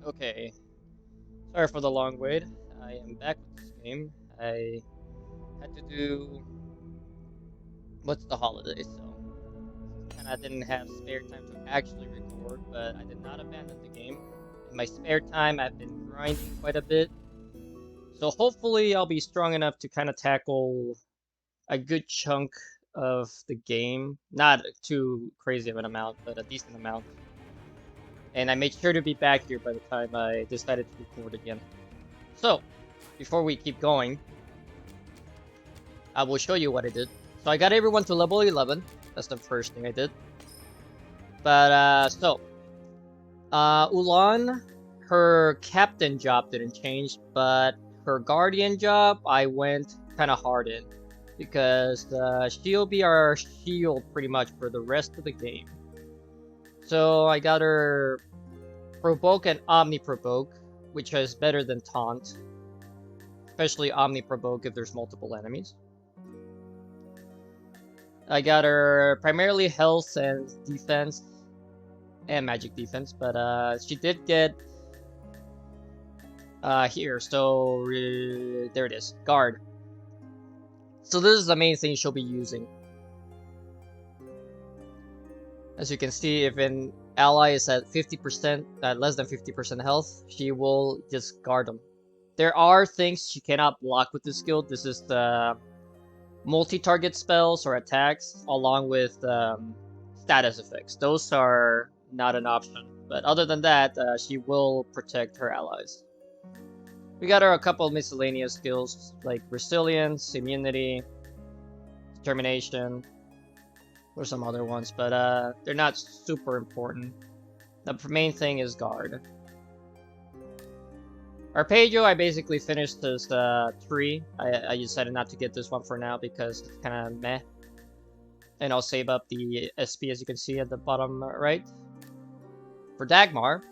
Okay, sorry for the long wait. I am back with this game. I had to do what's the holiday, so kind of didn't have spare time to actually record, but I did not abandon the game. In my spare time, I've been grinding quite a bit, so hopefully I'll be strong enough to kind of tackle a good chunk of the game. Not too crazy of an amount, but a decent amount. And I made sure to be back here by the time I decided to record again. So, before we keep going, I will show you what I did. So I got everyone to level 11. That's the first thing I did. But, Ulan, her captain job didn't change, but her guardian job, I went kind of hard in. Because she'll be our shield pretty much for the rest of the game. So I got her Provoke and Omni Provoke, which is better than Taunt. Especially Omni Provoke if there's multiple enemies. I got her primarily health and defense and magic defense, but she did get here. So there it is, guard. So this is the main thing she'll be using. As you can see, if an ally is at 50%, less than 50% health, she will just guard them. There are things she cannot block with this skill. This is the multi-target spells or attacks, along with status effects. Those are not an option. But other than that, she will protect her allies. We got her a couple of miscellaneous skills, like resilience, immunity, determination, or some other ones, but they're not super important. The main thing is guard. Arpeggio, I basically finished this tree. I decided not to get this one for now because it's kind of meh. And I'll save up the SP as you can see at the bottom right. For Dagmar,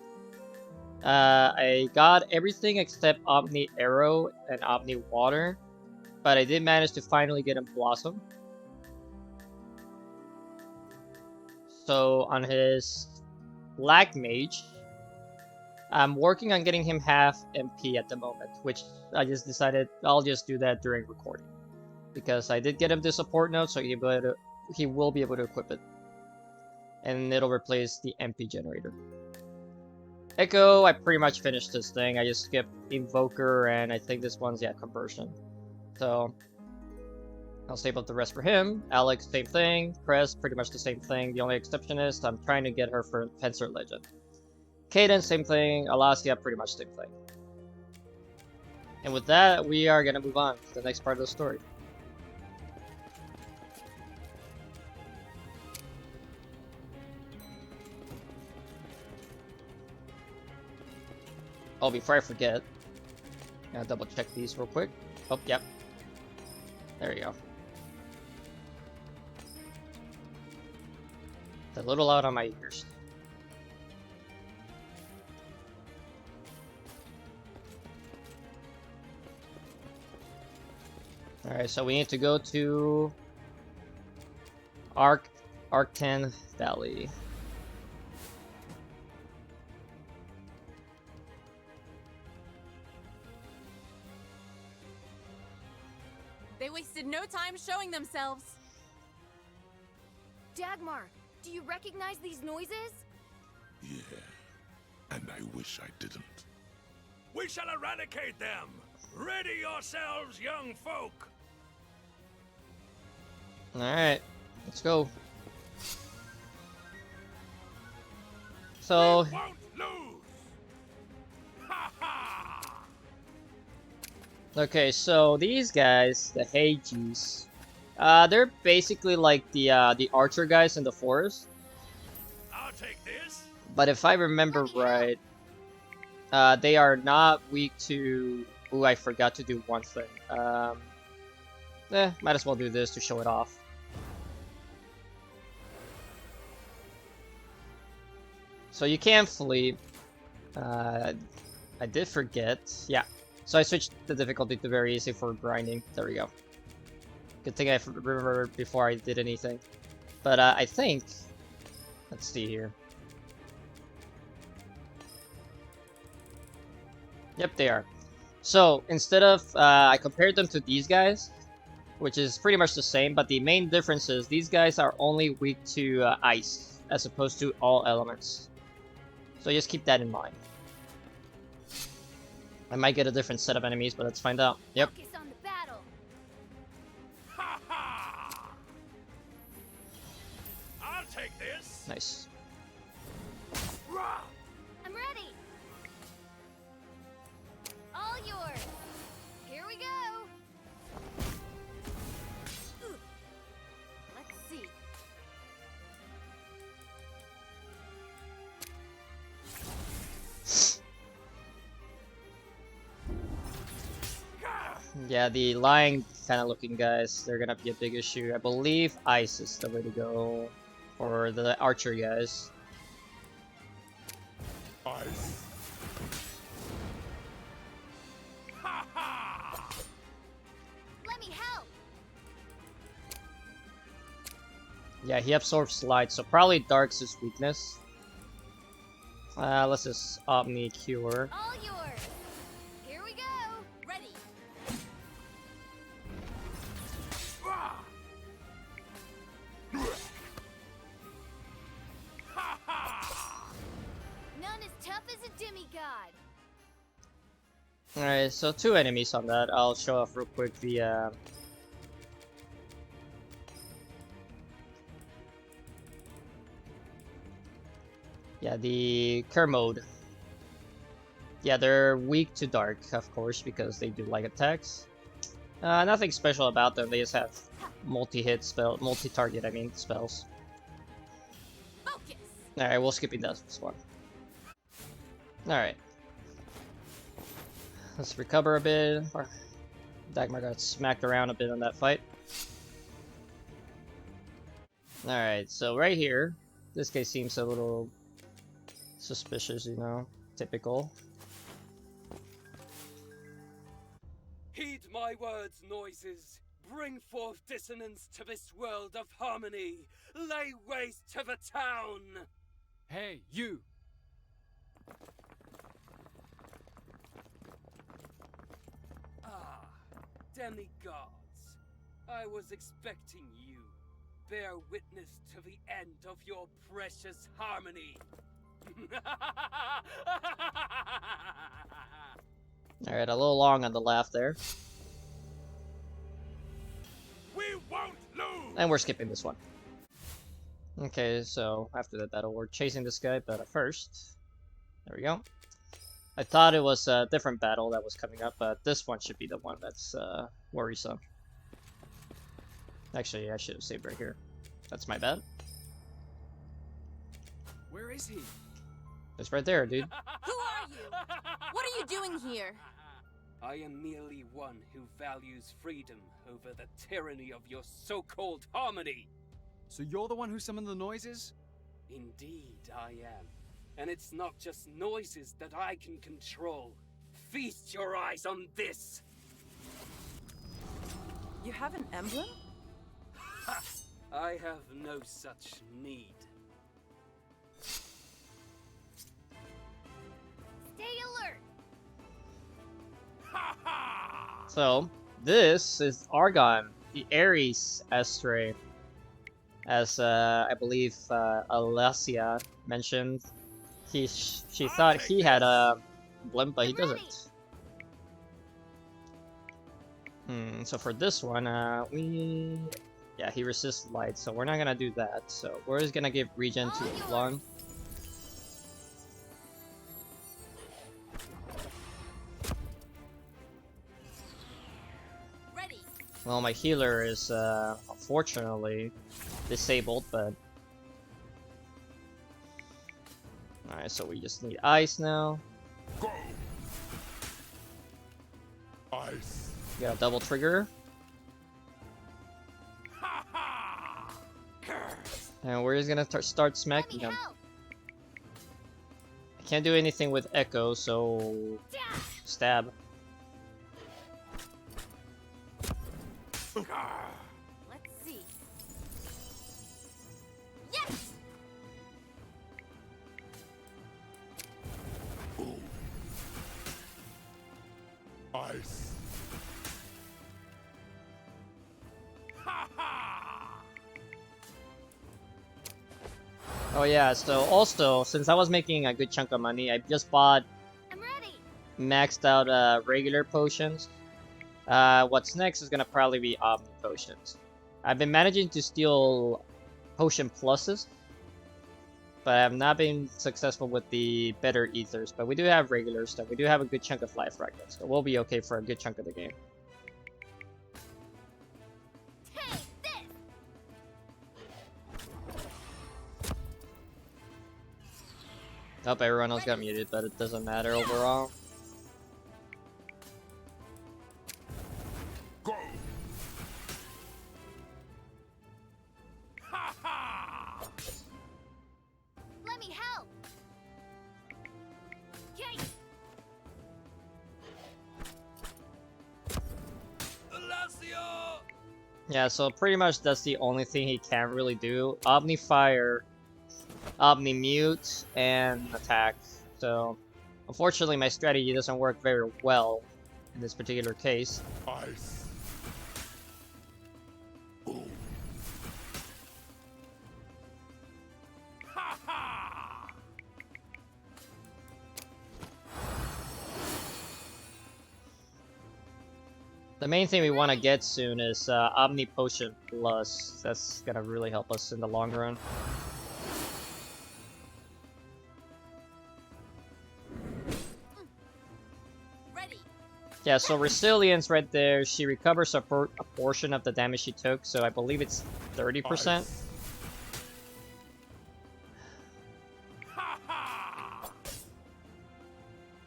I got everything except Omni Arrow and Omni Water, but I did manage to finally get him Blossom. So on his Black Mage, I'm working on getting him half MP at the moment, which I just decided I'll just do that during recording. Because I did get him the support node, so he will be able to equip it. And it'll replace the MP generator. Echo, I pretty much finished this thing. I just skipped Invoker, and I think this one's, yeah, Conversion. So, I'll save up the rest for him. Alex, same thing. Crest, pretty much the same thing. The only exception is I'm trying to get her for Fencer Legend. Kaden, same thing. Alasia, pretty much same thing. And with that, we are going to move on to the next part of the story. Oh, before I forget, I'm gonna double check these real quick. Oh, yep. There you go. It's a little loud on my ears. Alright, so we need to go to Arctan Valley. They wasted no time showing themselves. Dagmar, do you recognize these noises? Yeah, and I wish I didn't. We shall eradicate them! Ready yourselves, young folk! Alright, let's go. So... We won't lose! Ha ha! Okay, so these guys, the Heijis, they're basically like the archer guys in the forest. I'll take this. But if I remember right, they are not weak to... Ooh, I forgot to do one thing. Might as well do this to show it off. So you can flee. I did forget. Yeah. So I switched the difficulty to very easy for grinding. There we go. Good thing I remembered before I did anything. But I think... Let's see here. Yep, they are. So instead of I compared them to these guys, which is pretty much the same, but the main difference is these guys are only weak to ice as opposed to all elements. So just keep that in mind. I might get a different set of enemies, but let's find out. Yep. Focus on the battle. Ha ha! I'll take this. Nice. Rah! I'm ready. All yours. Here we go. Let's see. Yeah, the lying kind of looking guys, they're gonna be a big issue. I believe ice is the way to go for the archer guys. Ice. Ha ha! Let me help. Yeah, he absorbs light, so probably dark's his weakness. Let's just Omni Cure. All yours. Here we go. Ready. Rah! Ha ha! None as tough as a demigod. Alright, so 2 enemies on that. I'll show off real quick the yeah, the Kermode. Yeah, they're weak to dark, of course, because they do light attacks. Nothing special about them, they just have multi-hit spell, multi-target, I mean, spells. Focus. Alright, we'll skip this one. Alright. Let's recover a bit. Dagmar got smacked around a bit on that fight. Alright, so right here, this guy seems a little suspicious, you know, typical. Heed my words, noises. Bring forth dissonance to this world of harmony. Lay waste to the town. Hey, you! Ah, demigods. I was expecting you. Bear witness to the end of your precious harmony. Alright, a little long on the laugh there. We won't lose. And we're skipping this one. Okay, so after that battle, we're chasing this guy, but first, there we go. I thought it was a different battle that was coming up, but this one should be the one that's worrisome. Actually, I should have saved right here. That's my bad. Where is he? It's right there, dude. Who are you? What are you doing here? I am merely one who values freedom over the tyranny of your so-called harmony. So you're the one who summoned the noises? Indeed, I am. And it's not just noises that I can control. Feast your eyes on this! You have an emblem? Ha! I have no such need. Stay alert. Ha ha! So, this is Argon, the Ares Astray. As I believe Alessia mentioned, she thought he had a blimp, but he doesn't. So for this one, yeah, he resists light, so we're not gonna do that. So we're just gonna give regen to Lung. Ready. Well, my healer is unfortunately disabled, but alright, so we just need ice now. Go. Ice. We got a double trigger, Ha ha! Curse. and we're just gonna start Let smacking me him. help. I can't do anything with Echo, so stab. Gah. Let's see. Yes! Ice. Ha ha! Oh yeah, so also, since I was making a good chunk of money, I just bought I'm ready. maxed out regular potions. What's next is gonna probably be Omni potions. I've been managing to steal potion pluses, but I have not been successful with the better ethers. But we do have regular stuff. We do have a good chunk of life fragments, so we'll be okay for a good chunk of the game. Take this. Nope, everyone else got muted, but it doesn't matter overall. Go! Ha ha! Let me help. Yay. Astria! Yeah, so pretty much that's the only thing he can't really do. Omni Fire, Omni Mute, and Attack. So, unfortunately, my strategy doesn't work very well in this particular case. Ice. Boom. Ha ha! The main thing we want to get soon is Omni Potion Plus. That's gonna really help us in the long run. Ready. Yeah, so Resilience right there, she recovers a portion of the damage she took, so I believe it's 30%. Ice. Ha ha!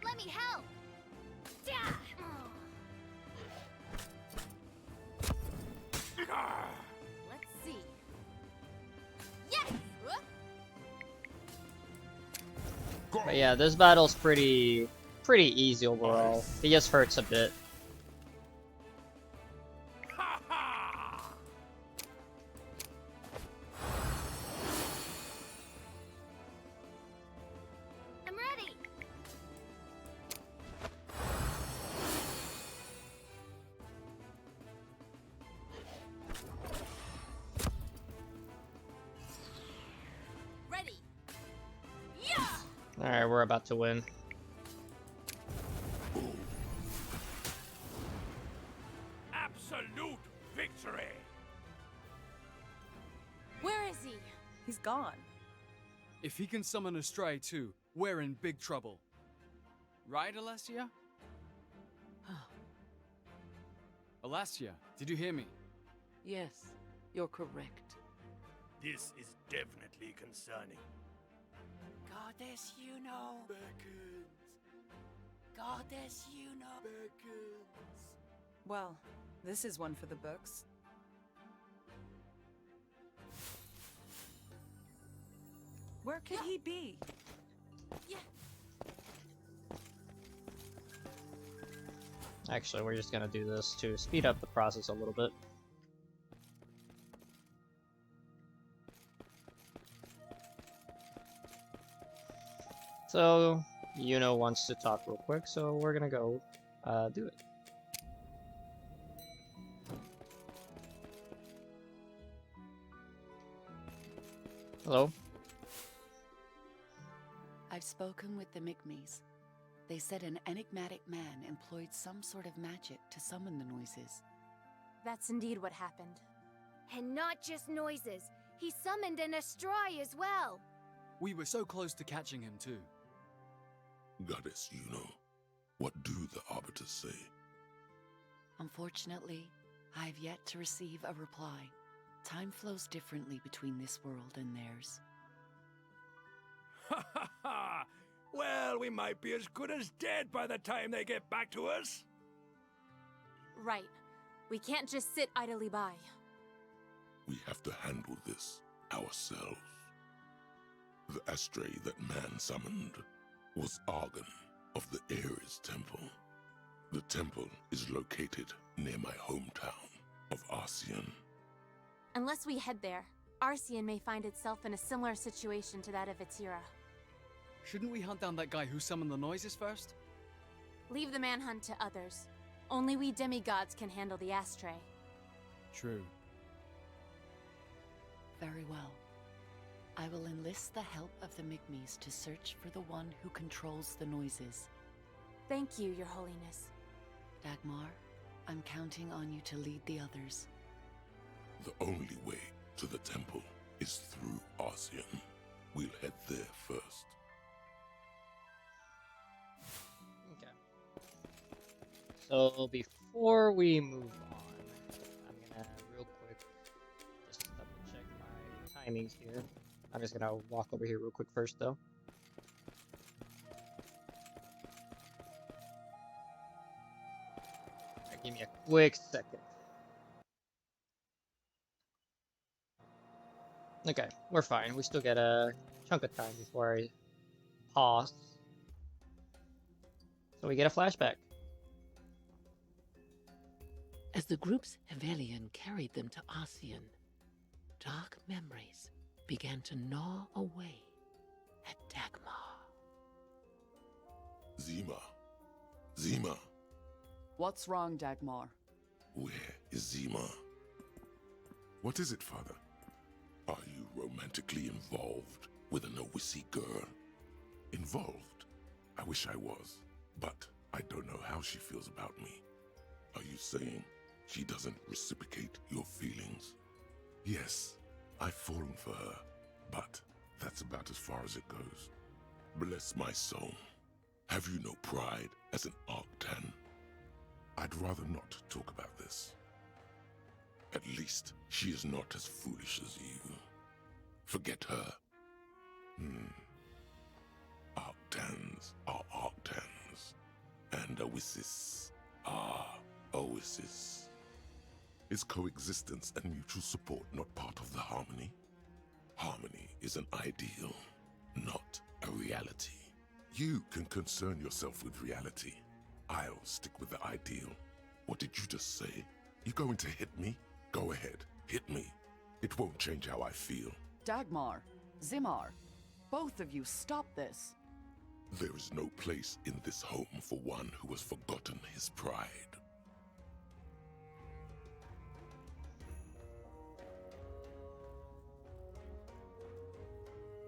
Let me help. Yeah. Ah. Let's see. Yes. Go! But yeah, this battle's pretty easy overall. It just hurts a bit. Ha ha! I'm ready. Ready. Yeah. Alright, we're about to win. Absolute victory! Where is he? He's gone. If he can summon a stray too, we're in big trouble. Right, Alessia? Alessia, did you hear me? Yes, you're correct. This is definitely concerning. Goddess, you know. Beckons. Goddess, you know. Beckons. Well, this is one for the books. Where could he be? Yeah. Actually, we're just gonna do this to speed up the process a little bit. So, Yuno wants to talk real quick, so we're gonna go do it. Hello? I've spoken with the Migmies. They said an enigmatic man employed some sort of magic to summon the noises. That's indeed what happened. And not just noises. He summoned an Astria as well. We were so close to catching him too. Goddess, you know, what do the Arbiters say? Unfortunately, I've yet to receive a reply. Time flows differently between this world and theirs. Ha ha ha! Well, we might be as good as dead by the time they get back to us. Right. We can't just sit idly by. We have to handle this ourselves. The Astray that man summoned was Argon of the Ares Temple. The temple is located near my hometown of Arcian. Unless we head there, Arcian may find itself in a similar situation to that of Atira. Shouldn't we hunt down that guy who summoned the noises first? Leave the manhunt to others. Only we demigods can handle the Astray. True. Very well. I will enlist the help of the Migmies to search for the one who controls the noises. Thank you, Your Holiness. Dagmar, I'm counting on you to lead the others. The only way to the temple is through Arsian. We'll head there first. Okay. So before we move on, I'm gonna real quick just double check my timings here. I'm just gonna walk over here real quick first though. Alright, give me a quick second. Okay, we're fine. We still get a chunk of time before I pause. So we get a flashback. As the group's Hevelian carried them to Ossian, dark memories began to gnaw away at Dagmar. Zima. Zima. What's wrong, Dagmar? Where is Zima? What is it, Father? Are you romantically involved with an Owisi girl? Involved? I wish I was, but I don't know how she feels about me. Are you saying she doesn't reciprocate your feelings? Yes, I've fallen for her, but that's about as far as it goes. Bless my soul. Have you no pride as an Arctan? I'd rather not talk about this. At least she is not as foolish as you. Forget her. Arctans are Arctans, and Oasis are Oasis. Is coexistence and mutual support not part of the harmony? Harmony is an ideal, not a reality. You can concern yourself with reality. I'll stick with the ideal. What did you just say? You going to hit me? Go ahead, hit me. It won't change how I feel. Dagmar, Zimar, both of you stop this. There is no place in this home for one who has forgotten his pride.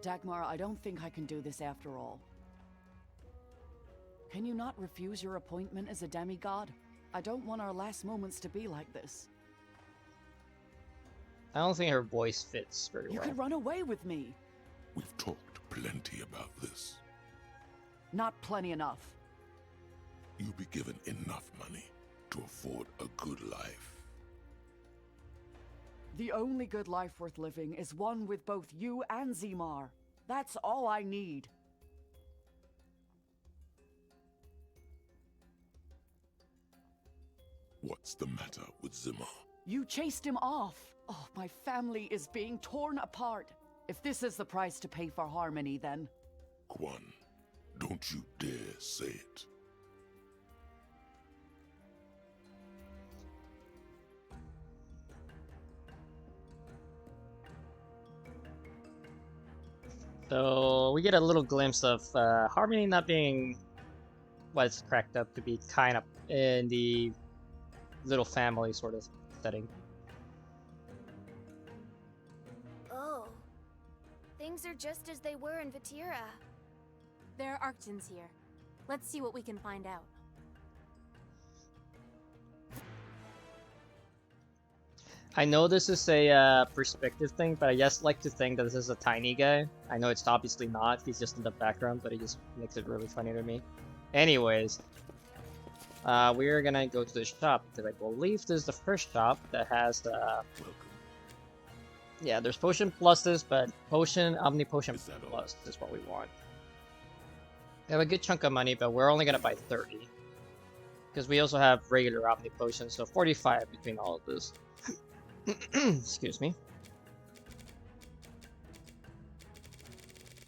Dagmar, I don't think I can do this after all. Can you not refuse your appointment as a demigod? I don't want our last moments to be like this. I don't think her voice fits very You well. could run away with me. We've talked plenty about this. Not plenty enough. You'll be given enough money to afford a good life. The only good life worth living is one with both you and Zimar. That's all I need. What's the matter with Zimmer? You chased him off. Oh, my family is being torn apart. If this is the price to pay for harmony, then... Quan, don't you dare say it. So we get a little glimpse of Harmony not being what it's cracked up to be, kind of in the little family sort of setting. Oh. Things are just as they were in Vatira. There are Arctans here. Let's see what we can find out. I know this is a perspective thing, but I just like to think that this is a tiny guy. I know it's obviously not, he's just in the background, but it just makes it really funny to me. Anyways, we're gonna go to the shop, because I believe this is the first shop that has the... Welcome. Yeah, there's Potion Pluses, but Potion, Omni Potion Is that all? Plus is what we want. We have a good chunk of money, but we're only gonna buy 30. Because we also have regular Omni Potions, so 45 between all of this. Excuse me.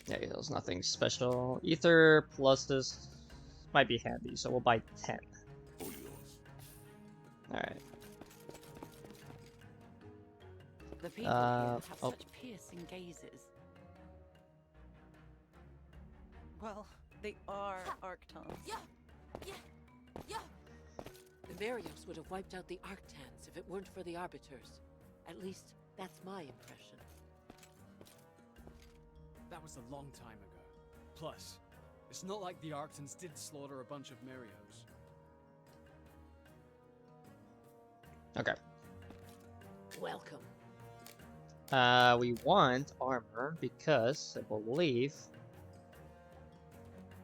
Yeah, there's nothing special. Ether plus this might be handy, so we'll buy 10. All yours. Alright. The people here have oh. such piercing gazes. Well, they are Arctons. Yeah, yeah, yeah. The Meriums would have wiped out the Arctans if it weren't for the Arbiters. At least, that's my impression. That was a long time ago. Plus, it's not like the Arctans did slaughter a bunch of Merios. Okay. Welcome. We want armor because I believe.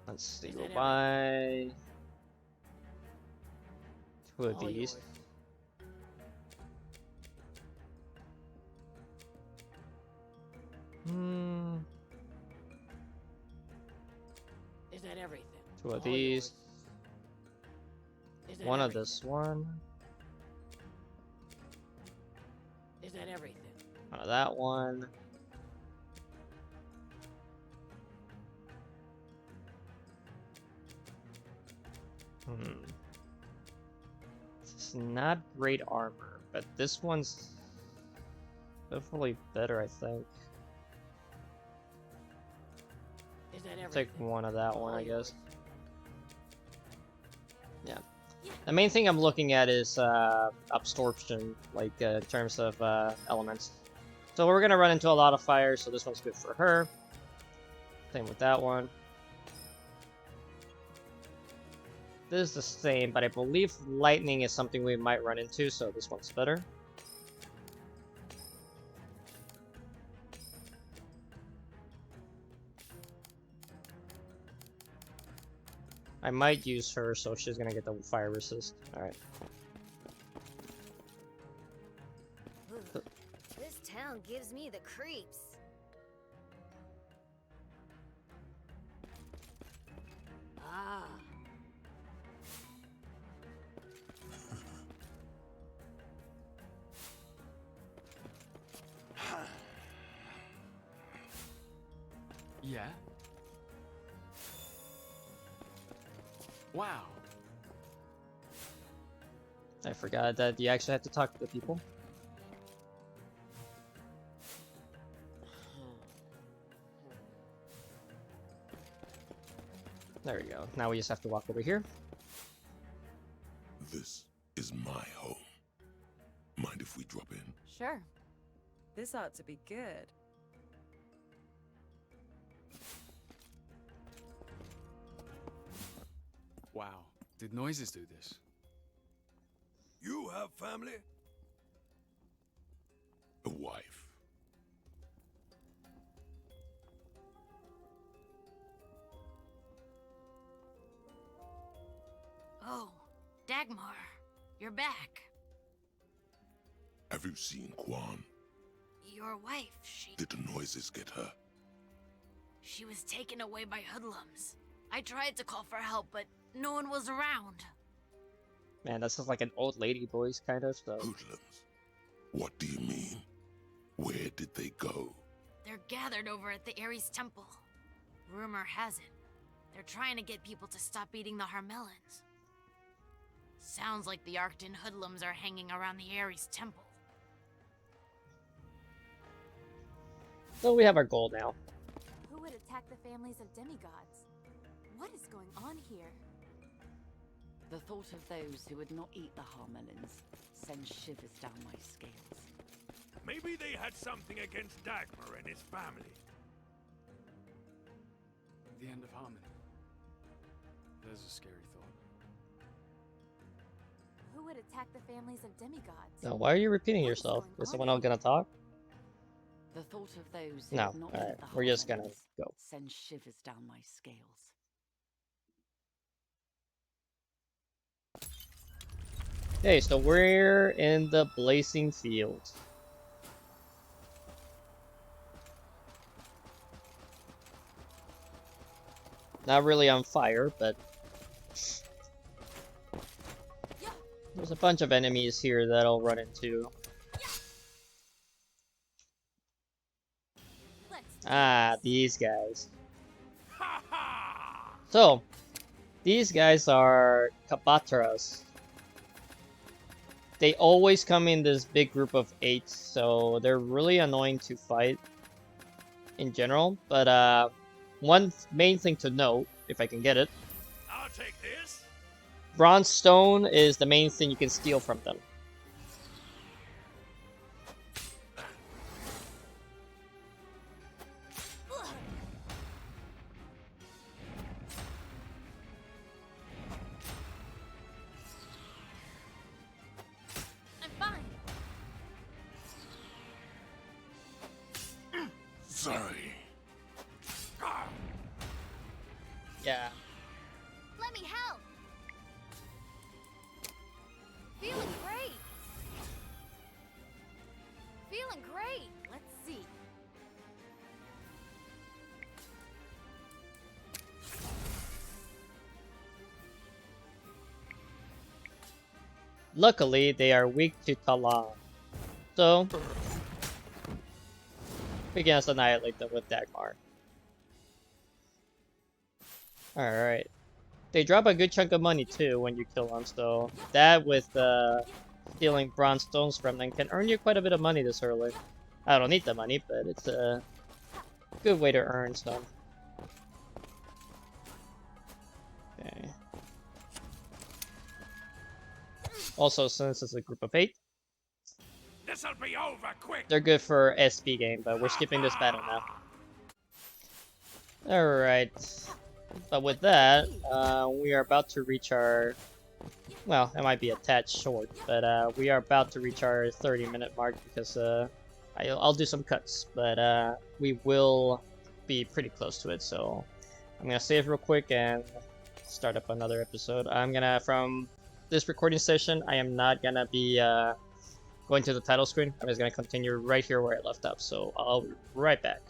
Let's see. We'll buy 2 of All these. yours. Is that everything? 2 of All these. yours. Is that 1 of everything? this one. Is that everything? 1 of that one. It's not great armor, but this one's definitely better, I think. Is that I'll everything? take 1 of that one, All I guess. yours. Yeah. The main thing I'm looking at is absorption, like in terms of elements. So we're gonna run into a lot of fire, so this one's good for her. Same with that one. This is the same, but I believe lightning is something we might run into, so this one's better. I might use her, so she's gonna get the fire resist. Alright. This town gives me the creeps. Ah. Yeah? Wow. I forgot that you actually have to talk to the people. There we go. Now we just have to walk over here. This is my home. Mind if we drop in? Sure. This ought to be good. Wow. Did noises do this? You have family? A wife. Oh, Dagmar, you're back. Have you seen Quan? Your wife, she Did the noises get her? was taken away by hoodlums. I tried to call for help, but no one was around. Man, that's just like an old lady voice, kind of, so... Hoodlums? What do you mean? Where did they go? They're gathered over at the Ares Temple. Rumor has it, they're trying to get people to stop eating the Harmelins. Sounds like the Arctan hoodlums are hanging around the Ares Temple. So we have our goal now. Who would attack the families of demigods? What is going on here? The thought of those who would not eat the Harmelins sends shivers down my scales. Maybe they had something against Dagmar and his family. The end of harmony. There's a scary thought. Who would attack the families of demigods? Now, why are you repeating What is yourself? going Is on someone else here? gonna talk? The thought of those who No. would not Alright, eat the we're just gonna Harmelins go. sends shivers down my scales. Okay, so we're in the blazing field. Not really on fire, but there's a bunch of enemies here that I'll run into. Ah, these guys. So, these guys are Kabatras. They always come in this big group of 8, so they're really annoying to fight in general. But one main thing to note, if I can get it, I'll take this. Bronze stone is the main thing you can steal from them. I'm fine. Sorry. Yeah. Let me help. Feeling great. Feeling great. Let's see. Luckily, they are weak to Talan. So, we can just annihilate them with Dagmar. Alright. They drop a good chunk of money too when you kill them, so that with stealing bronze stones from them can earn you quite a bit of money this early. I don't need the money, but it's a good way to earn some. Okay. Also, since it's a group of 8, This'll be over quick. they're good for SP game, but we're skipping this battle now. Alright. But with that, we are about to reach our... Well, it might be a tad short, but we are about to reach our 30-minute mark because I'll do some cuts, but we will be pretty close to it, so I'm gonna save real quick and start up another episode. I'm gonna, from this recording session, I am not gonna be going to the title screen. I'm just gonna continue right here where I left off, so I'll be right back.